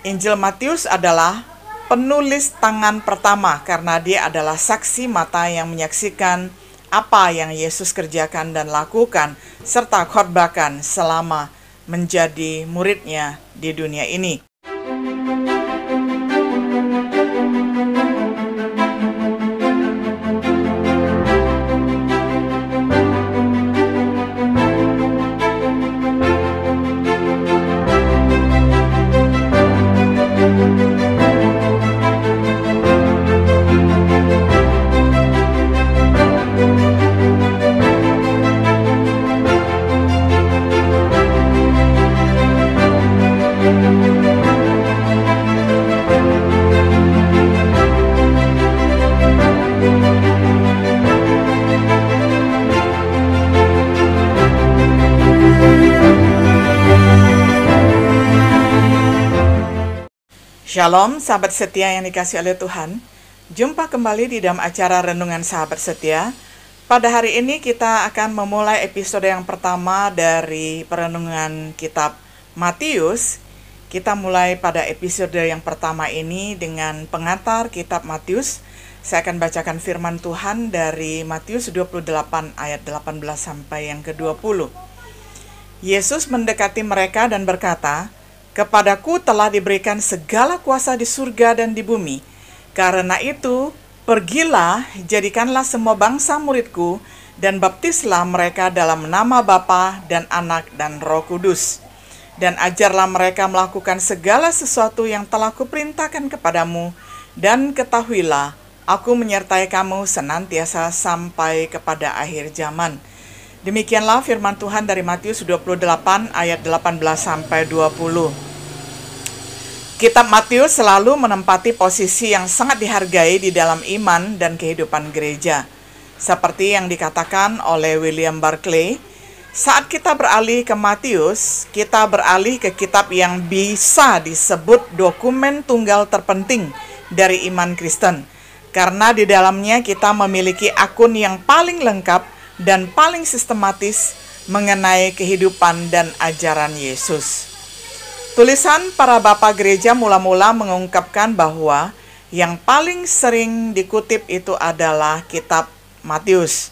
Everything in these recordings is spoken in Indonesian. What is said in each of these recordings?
Injil Matius adalah penulis tangan pertama karena dia adalah saksi mata yang menyaksikan apa yang Yesus kerjakan dan lakukan serta khotbahkan selama menjadi muridnya di dunia ini. Shalom sahabat setia yang dikasihi oleh Tuhan. Jumpa kembali di dalam acara Renungan Sahabat Setia. Pada hari ini kita akan memulai episode yang pertama dari perenungan kitab Matius. Kita mulai pada episode yang pertama ini dengan pengantar kitab Matius. Saya akan bacakan firman Tuhan dari Matius 28 ayat 18 sampai yang ke-20. Yesus mendekati mereka dan berkata, "Kepadaku telah diberikan segala kuasa di surga dan di bumi. Karena itu, pergilah, jadikanlah semua bangsa muridku, dan baptislah mereka dalam nama Bapa dan Anak dan Roh Kudus. Dan ajarlah mereka melakukan segala sesuatu yang telah kuperintahkan kepadamu, dan ketahuilah, aku menyertai kamu senantiasa sampai kepada akhir zaman." Demikianlah firman Tuhan dari Matius 28 ayat 18 sampai 20. Kitab Matius selalu menempati posisi yang sangat dihargai di dalam iman dan kehidupan gereja. Seperti yang dikatakan oleh William Barclay, saat kita beralih ke Matius, kita beralih ke kitab yang bisa disebut dokumen tunggal terpenting dari iman Kristen. Karena di dalamnya kita memiliki akun yang paling lengkap dan paling sistematis mengenai kehidupan dan ajaran Yesus. Tulisan para bapak gereja mula-mula mengungkapkan bahwa yang paling sering dikutip itu adalah kitab Matius.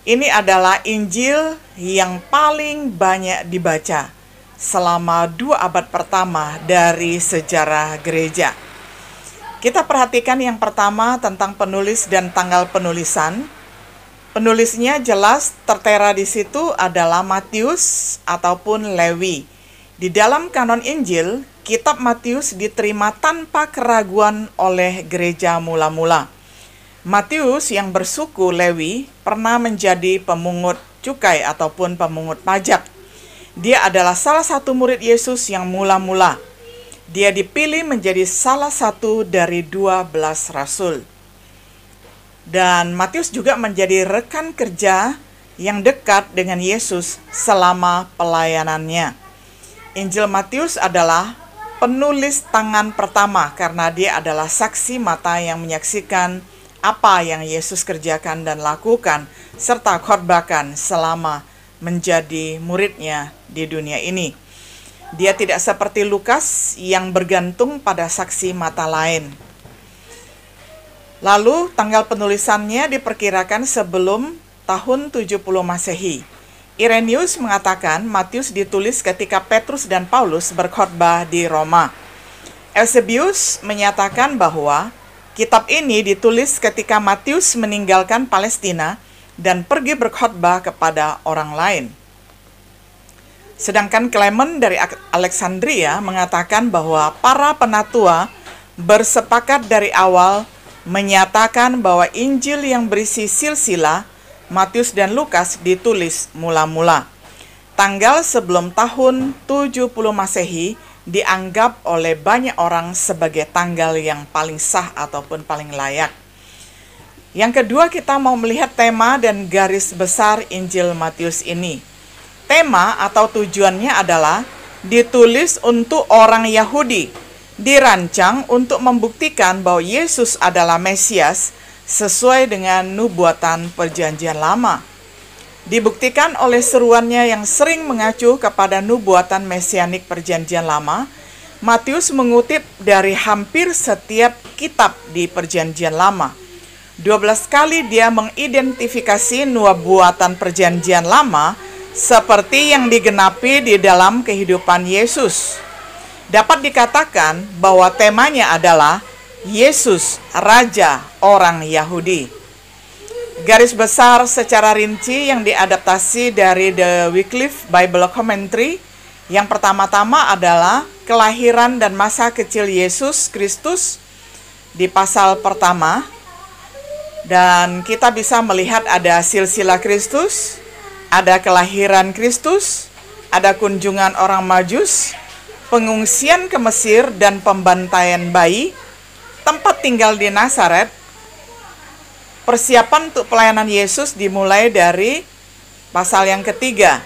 Ini adalah Injil yang paling banyak dibaca selama 2 abad pertama dari sejarah gereja. Kita perhatikan yang pertama tentang penulis dan tanggal penulisan. Penulisnya jelas tertera di situ adalah Matius ataupun Lewi. Di dalam kanon Injil, kitab Matius diterima tanpa keraguan oleh gereja mula-mula. Matius yang bersuku Lewi pernah menjadi pemungut cukai ataupun pemungut pajak. Dia adalah salah satu murid Yesus yang mula-mula. Dia dipilih menjadi salah satu dari 12 rasul. Dan Matius juga menjadi rekan kerja yang dekat dengan Yesus selama pelayanannya. Injil Matius adalah penulis tangan pertama karena dia adalah saksi mata yang menyaksikan apa yang Yesus kerjakan dan lakukan serta khotbahkan selama menjadi muridnya di dunia ini. Dia tidak seperti Lukas yang bergantung pada saksi mata lain. Lalu tanggal penulisannya diperkirakan sebelum tahun 70 Masehi. Irenaeus mengatakan Matius ditulis ketika Petrus dan Paulus berkhotbah di Roma. Eusebius menyatakan bahwa kitab ini ditulis ketika Matius meninggalkan Palestina dan pergi berkhotbah kepada orang lain. Sedangkan Clement dari Alexandria mengatakan bahwa para penatua bersepakat dari awal menyatakan bahwa Injil yang berisi silsilah Matius dan Lukas ditulis mula-mula. Tanggal sebelum tahun 70 Masehi dianggap oleh banyak orang sebagai tanggal yang paling sah ataupun paling layak. Yang kedua, kita mau melihat tema dan garis besar Injil Matius ini. Tema atau tujuannya adalah ditulis untuk orang Yahudi, dirancang untuk membuktikan bahwa Yesus adalah Mesias sesuai dengan nubuatan Perjanjian Lama. Dibuktikan oleh seruannya yang sering mengacu kepada nubuatan mesianik Perjanjian Lama Matius mengutip dari hampir setiap kitab di Perjanjian Lama. 12 kali dia mengidentifikasi nubuatan Perjanjian Lama seperti yang digenapi di dalam kehidupan Yesus. Dapat dikatakan bahwa temanya adalah Yesus, Raja orang Yahudi. Garis besar secara rinci yang diadaptasi dari The Wycliffe Bible Commentary, yang pertama-tama adalah kelahiran dan masa kecil Yesus Kristus di pasal pertama. Dan kita bisa melihat ada silsilah Kristus, ada kelahiran Kristus, ada kunjungan orang Majus, pengungsian ke Mesir dan pembantaian bayi, tempat tinggal di Nazaret. Persiapan untuk pelayanan Yesus dimulai dari pasal yang ketiga.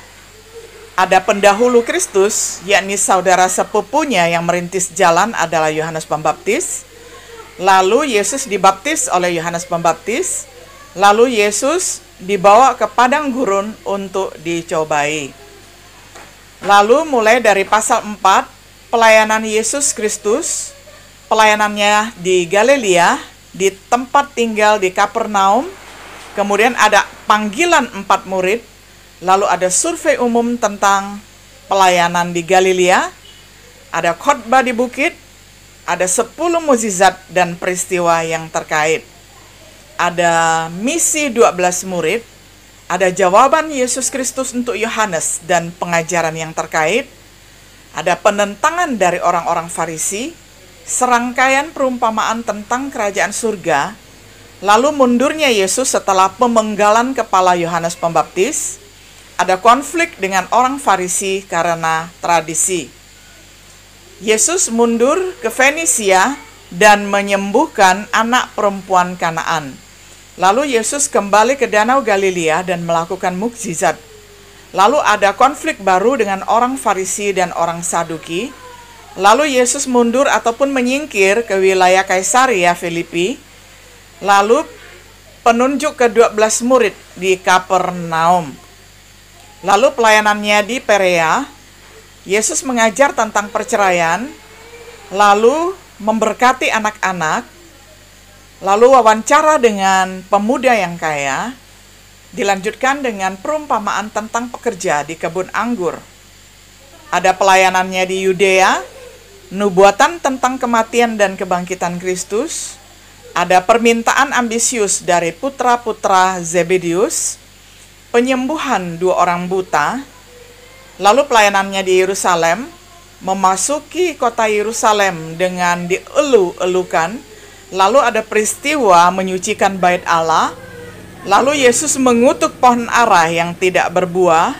Ada pendahulu Kristus, yakni saudara sepupunya yang merintis jalan adalah Yohanes Pembaptis. Lalu Yesus dibaptis oleh Yohanes Pembaptis. Lalu Yesus dibawa ke padang gurun untuk dicobai. Lalu mulai dari pasal 4, pelayanan Yesus Kristus, pelayanannya di Galilea, di tempat tinggal di Kapernaum, kemudian ada panggilan 4 murid, lalu ada survei umum tentang pelayanan di Galilea, ada khotbah di bukit, ada 10 mukjizat dan peristiwa yang terkait. Ada misi 12 murid, ada jawaban Yesus Kristus untuk Yohanes dan pengajaran yang terkait, ada penentangan dari orang-orang Farisi, serangkaian perumpamaan tentang kerajaan surga, lalu mundurnya Yesus setelah pemenggalan kepala Yohanes Pembaptis, ada konflik dengan orang Farisi karena tradisi. Yesus mundur ke Fenisia dan menyembuhkan anak perempuan Kanaan. Lalu Yesus kembali ke Danau Galilea dan melakukan mukjizat. Lalu ada konflik baru dengan orang Farisi dan orang Saduki. Lalu Yesus mundur ataupun menyingkir ke wilayah Kaisaria Filipi. Lalu penunjuk ke-12 murid di Kapernaum. Lalu pelayanannya di Perea. Yesus mengajar tentang perceraian, lalu memberkati anak-anak, lalu wawancara dengan pemuda yang kaya, dilanjutkan dengan perumpamaan tentang pekerja di kebun anggur. Ada pelayanannya di Yudea, nubuatan tentang kematian dan kebangkitan Kristus, ada permintaan ambisius dari putra-putra Zebedius, penyembuhan 2 orang buta, lalu pelayanannya di Yerusalem, memasuki kota Yerusalem dengan dielu-elukan, lalu ada peristiwa menyucikan bait Allah, lalu Yesus mengutuk pohon ara yang tidak berbuah.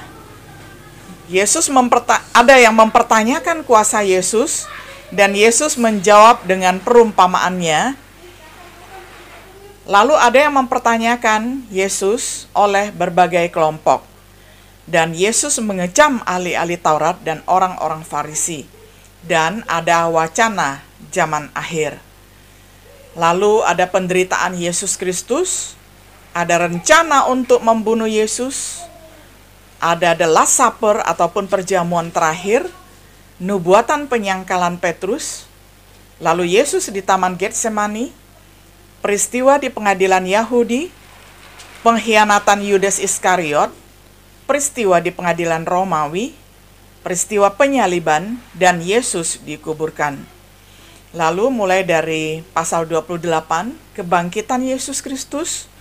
Ada yang mempertanyakan kuasa Yesus, dan Yesus menjawab dengan perumpamaannya. Lalu ada yang mempertanyakan Yesus oleh berbagai kelompok. Dan Yesus mengecam ahli-ahli Taurat dan orang-orang Farisi. Dan ada wacana zaman akhir. Lalu ada penderitaan Yesus Kristus, ada rencana untuk membunuh Yesus, ada The Last Supper ataupun perjamuan terakhir, nubuatan penyangkalan Petrus, lalu Yesus di Taman Getsemani, peristiwa di pengadilan Yahudi, pengkhianatan Yudas Iskariot, peristiwa di pengadilan Romawi, peristiwa penyaliban, dan Yesus dikuburkan. Lalu mulai dari pasal 28, kebangkitan Yesus Kristus,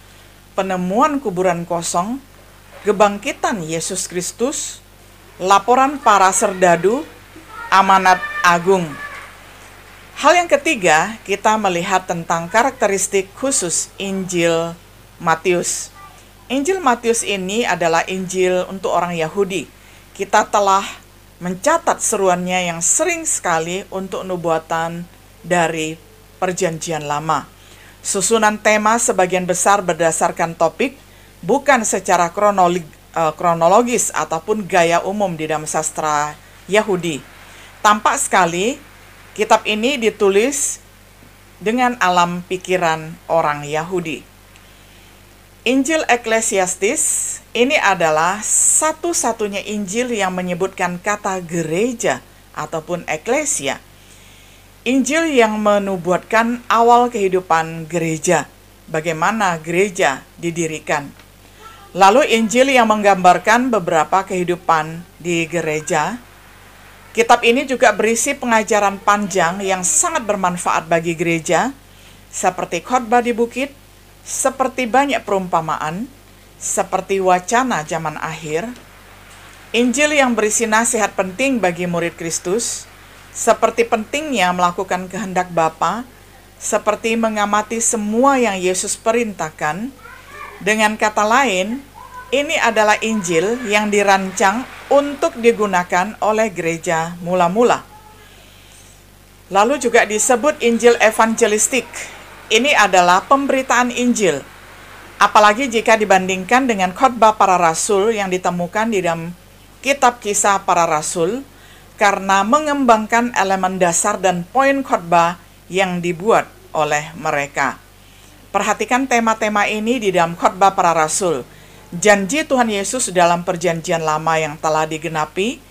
penemuan kuburan kosong, kebangkitan Yesus Kristus, laporan para serdadu, amanat agung. Hal yang ketiga, kita melihat tentang karakteristik khusus Injil Matius. Injil Matius ini adalah Injil untuk orang Yahudi. Kita telah mencatat seruannya yang sering sekali untuk nubuatan dari Perjanjian Lama. Susunan tema sebagian besar berdasarkan topik, bukan secara kronologis ataupun gaya umum di dalam sastra Yahudi. Tampak sekali, kitab ini ditulis dengan alam pikiran orang Yahudi. Injil Eklesiastis ini adalah satu-satunya Injil yang menyebutkan kata gereja ataupun eklesia. Injil yang menubuatkan awal kehidupan gereja, bagaimana gereja didirikan. Lalu Injil yang menggambarkan beberapa kehidupan di gereja. Kitab ini juga berisi pengajaran panjang yang sangat bermanfaat bagi gereja, seperti khotbah di bukit, seperti banyak perumpamaan, seperti wacana zaman akhir. Injil yang berisi nasihat penting bagi murid Kristus, seperti pentingnya melakukan kehendak Bapa, seperti mengamati semua yang Yesus perintahkan. Dengan kata lain, ini adalah Injil yang dirancang untuk digunakan oleh gereja mula-mula. Lalu juga disebut Injil evangelistik. Ini adalah pemberitaan Injil. Apalagi jika dibandingkan dengan khotbah para rasul yang ditemukan di dalam kitab Kisah Para Rasul, karena mengembangkan elemen dasar dan poin khotbah yang dibuat oleh mereka. Perhatikan tema-tema ini di dalam khotbah para rasul. Janji Tuhan Yesus dalam perjanjian lama yang telah digenapi,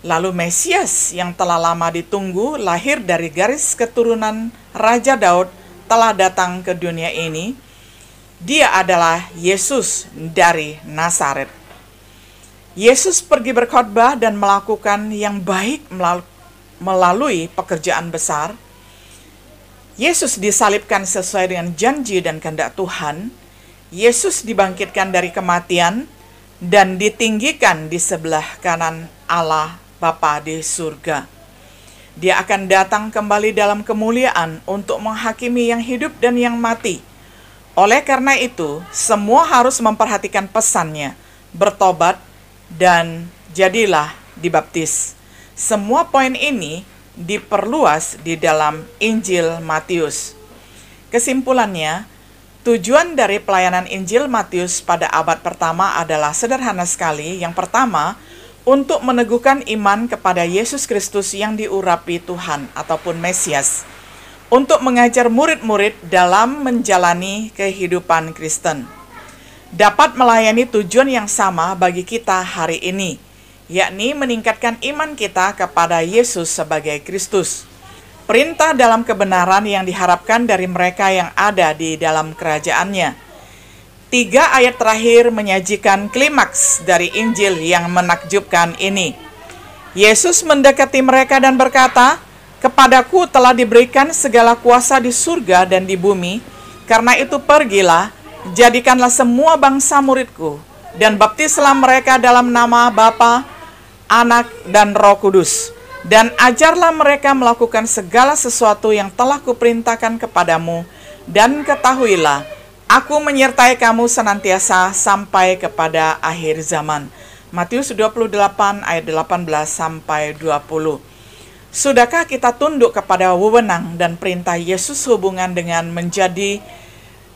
lalu Mesias yang telah lama ditunggu lahir dari garis keturunan Raja Daud telah datang ke dunia ini. Dia adalah Yesus dari Nazaret. Yesus pergi berkhotbah dan melakukan yang baik melalui pekerjaan besar. Yesus disalibkan sesuai dengan janji dan kehendak Tuhan. Yesus dibangkitkan dari kematian dan ditinggikan di sebelah kanan Allah Bapa di surga. Dia akan datang kembali dalam kemuliaan untuk menghakimi yang hidup dan yang mati. Oleh karena itu, semua harus memperhatikan pesannya, bertobat, dan jadilah dibaptis. Semua poin ini diperluas di dalam Injil Matius. Kesimpulannya, tujuan dari pelayanan Injil Matius pada abad pertama adalah sederhana sekali. Yang pertama, untuk meneguhkan iman kepada Yesus Kristus yang diurapi Tuhan ataupun Mesias, untuk mengajar murid-murid dalam menjalani kehidupan Kristen. Dapat melayani tujuan yang sama bagi kita hari ini, yakni meningkatkan iman kita kepada Yesus sebagai Kristus. Perintah dalam kebenaran yang diharapkan dari mereka yang ada di dalam kerajaannya. 3 ayat terakhir menyajikan klimaks dari Injil yang menakjubkan ini. Yesus mendekati mereka dan berkata, "Kepadaku telah diberikan segala kuasa di surga dan di bumi, karena itu pergilah, jadikanlah semua bangsa muridku, dan baptislah mereka dalam nama Bapa, Anak, dan Roh Kudus, dan ajarlah mereka melakukan segala sesuatu yang telah kuperintahkan kepadamu, dan ketahuilah, aku menyertai kamu senantiasa sampai kepada akhir zaman." Matius 28 ayat 18 sampai 20. Sudahkah kita tunduk kepada wewenang dan perintah Yesus hubungan dengan menjadi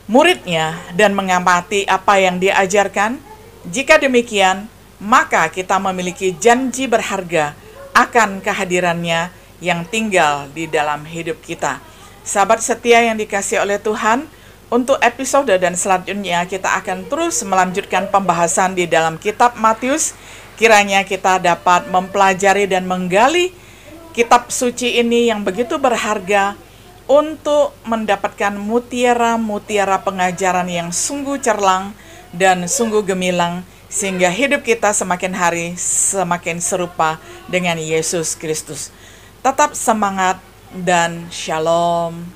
muridnya dan mengamati apa yang diajarkan? Jika demikian, maka kita memiliki janji berharga akan kehadirannya yang tinggal di dalam hidup kita. Sahabat setia yang dikasihi oleh Tuhan, untuk episode dan selanjutnya kita akan terus melanjutkan pembahasan di dalam kitab Matius. Kiranya kita dapat mempelajari dan menggali kitab suci ini yang begitu berharga untuk mendapatkan mutiara-mutiara pengajaran yang sungguh cerlang dan sungguh gemilang, sehingga hidup kita semakin hari semakin serupa dengan Yesus Kristus. Tetap semangat dan shalom.